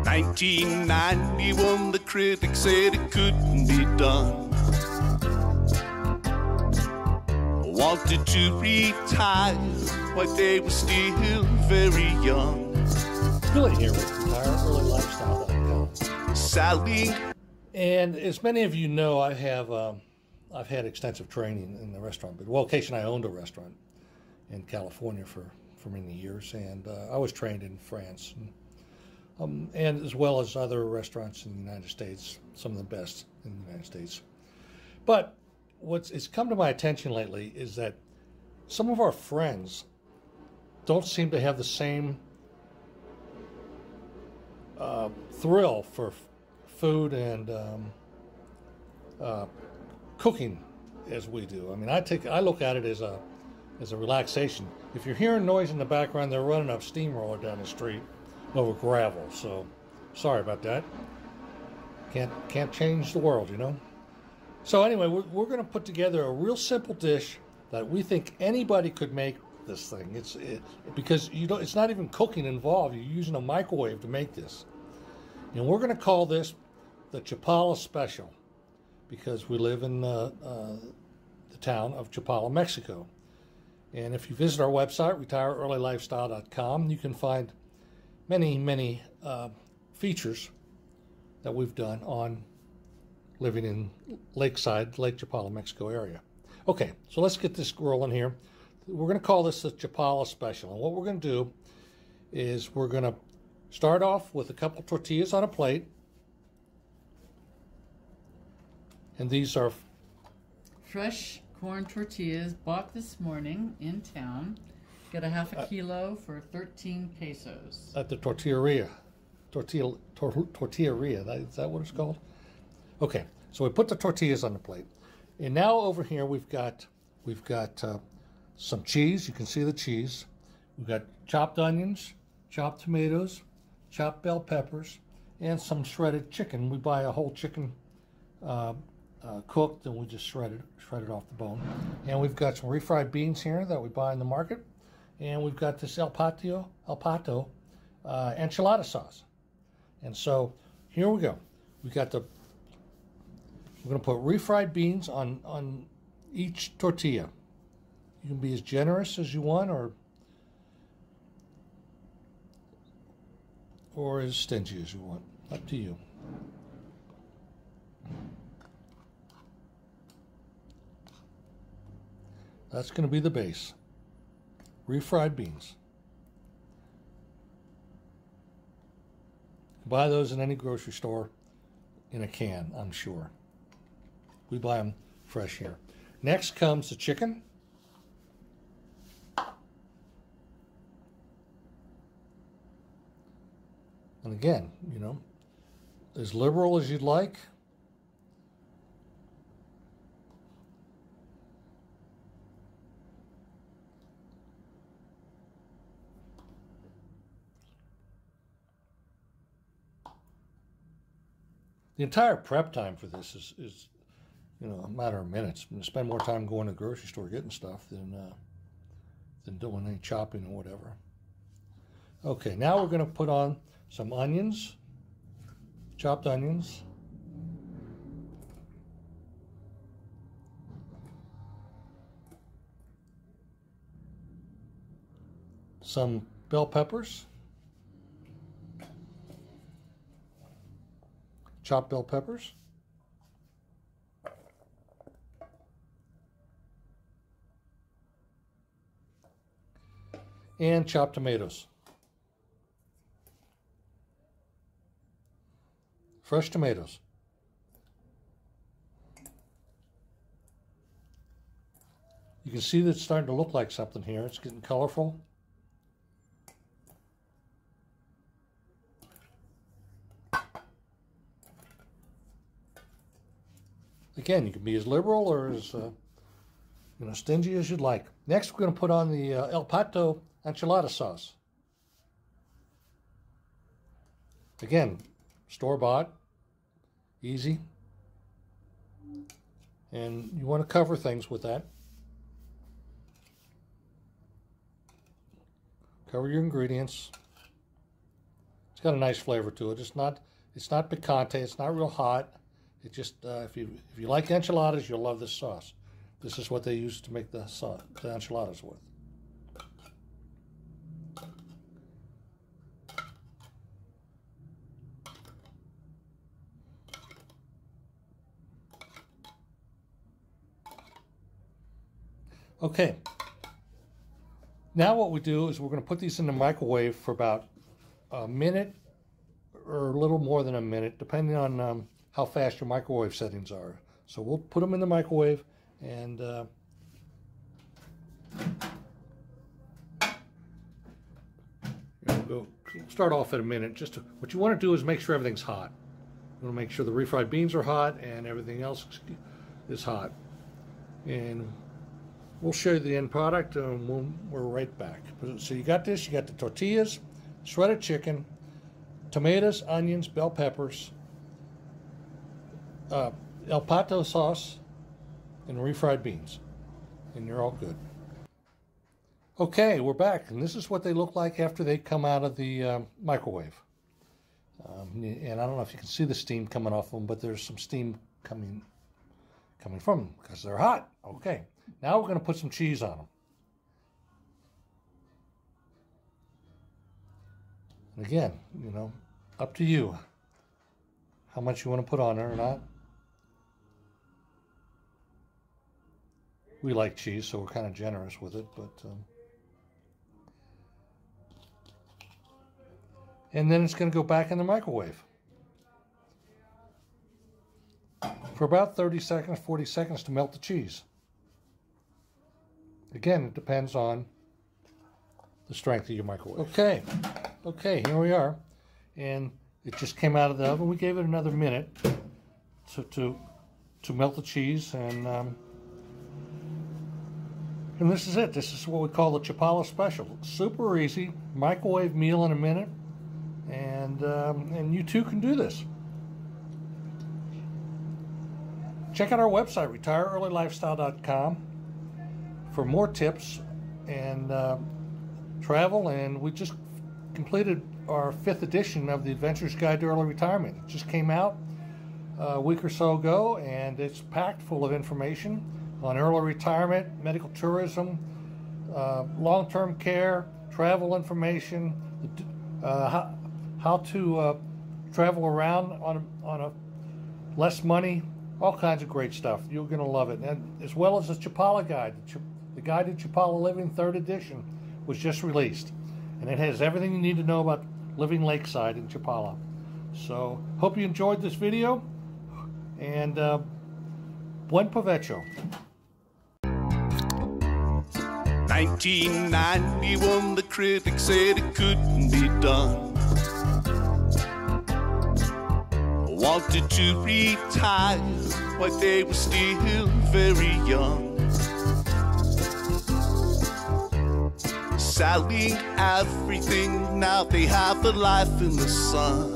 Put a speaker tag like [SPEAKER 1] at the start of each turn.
[SPEAKER 1] 1991, the critics said it couldn't be done. Wanted to retire while they were still very young.
[SPEAKER 2] Billy here with RetireEarlyLifestyle.com.
[SPEAKER 1] Sally.
[SPEAKER 2] And as many of you know, I've had extensive training in the restaurant. But well, occasionally I owned a restaurant in California for many years, and I was trained in France, and as well as other restaurants in the United States, some of the best in the United States. But what's come to my attention lately is that some of our friends don't seem to have the same thrill for food and cooking as we do. I mean, I look at it as a relaxation. If you're hearing noise in the background, they're running a steamroller down the street over gravel. So, sorry about that. Can't change the world, you know. So anyway, we're going to put together a real simple dish that we think anybody could make this thing. Because it's not even cooking involved. You're using a microwave to make this. And we're going to call this the Chapala Special, because we live in the town of Chapala, Mexico. And if you visit our website, RetireEarlyLifestyle.com, you can find many features that we've done on living in Lake Chapala, Mexico area. Okay, so let's get this rolling here. We're going to call this the Chapala Special. And what we're going to do is we're going to start off with a couple tortillas on a plate. And these are
[SPEAKER 3] fresh corn tortillas bought this morning in town. Got a half a kilo for 13 pesos.
[SPEAKER 2] At the tortilleria. Tortilleria, is that what it's called? Okay, so we put the tortillas on the plate. And now over here we've got some cheese. You can see the cheese. We've got chopped onions, chopped tomatoes, chopped bell peppers, and some shredded chicken. We buy a whole chicken cooked, and we just shred it off the bone. And we've got some refried beans here that we buy in the market. And we've got this El Pato enchilada sauce. And so here we go. We're going to put refried beans on each tortilla. You can be as generous as you want, or as stingy as you want. Up to you. That's going to be the base. Refried beans. You can buy those in any grocery store in a can, I'm sure. We buy them fresh here. Next comes the chicken. And again, you know, as liberal as you'd like. The entire prep time for this is you know, a matter of minutes. I'm going to spend more time going to the grocery store getting stuff than doing any chopping or whatever. Okay, now we're going to put on some onions, chopped onions. Some bell peppers. Chopped bell peppers. And chopped tomatoes. Fresh tomatoes. You can see that it's starting to look like something here. It's getting colorful. Again, you can be as liberal or as stingy as you'd like. Next, we're going to put on the El Pato enchilada sauce. Again, store-bought, easy, and you want to cover things with that. Cover your ingredients. It's got a nice flavor to it. It's not picante. It's not real hot. It just if you like enchiladas, you'll love this sauce. This is what they use to make the enchiladas with. Okay, now what we do is we're going to put these in the microwave for about a minute or a little more than a minute, depending on how fast your microwave settings are. So we'll put them in the microwave and we'll start off at a minute. What you want to do is make sure everything's hot. You want to make sure the refried beans are hot and everything else is hot. And we'll show you the end product, and we're right back. So you got this. You got the tortillas, shredded chicken, tomatoes, onions, bell peppers, El Pato sauce, and refried beans. And you're all good. Okay, we're back. And this is what they look like after they come out of the microwave. And I don't know if you can see the steam coming off them, but there's some steam coming from them because they're hot. Okay. Now we're going to put some cheese on them. And again, you know, up to you how much you want to put on there or not. We like cheese, so we're kind of generous with it, but and then it's going to go back in the microwave for about 30 seconds, 40 seconds to melt the cheese. Again, it depends on the strength of your microwave. Okay, here we are. And it just came out of the oven. We gave it another minute to melt the cheese. And this is it. This is what we call the Chapala Special. Super easy, microwave meal in a minute. And you too can do this. Check out our website, retireearlylifestyle.com. for more tips and travel, and we just completed our 5th edition of the Adventurer's Guide to Early Retirement. It just came out a week or so ago, and it's packed full of information on early retirement, medical tourism, long-term care, travel information, how to travel around on a less money, all kinds of great stuff. You're going to love it, and as well as the Chapala Guide. The Guide to Chapala Living 3rd edition was just released, and it has everything you need to know about living lakeside in Chapala. So, hope you enjoyed this video, and buen provecho.
[SPEAKER 1] 1991, the critics said it couldn't be done. Wanted to retire while they were still very young. Selling everything, now they have a life in the sun.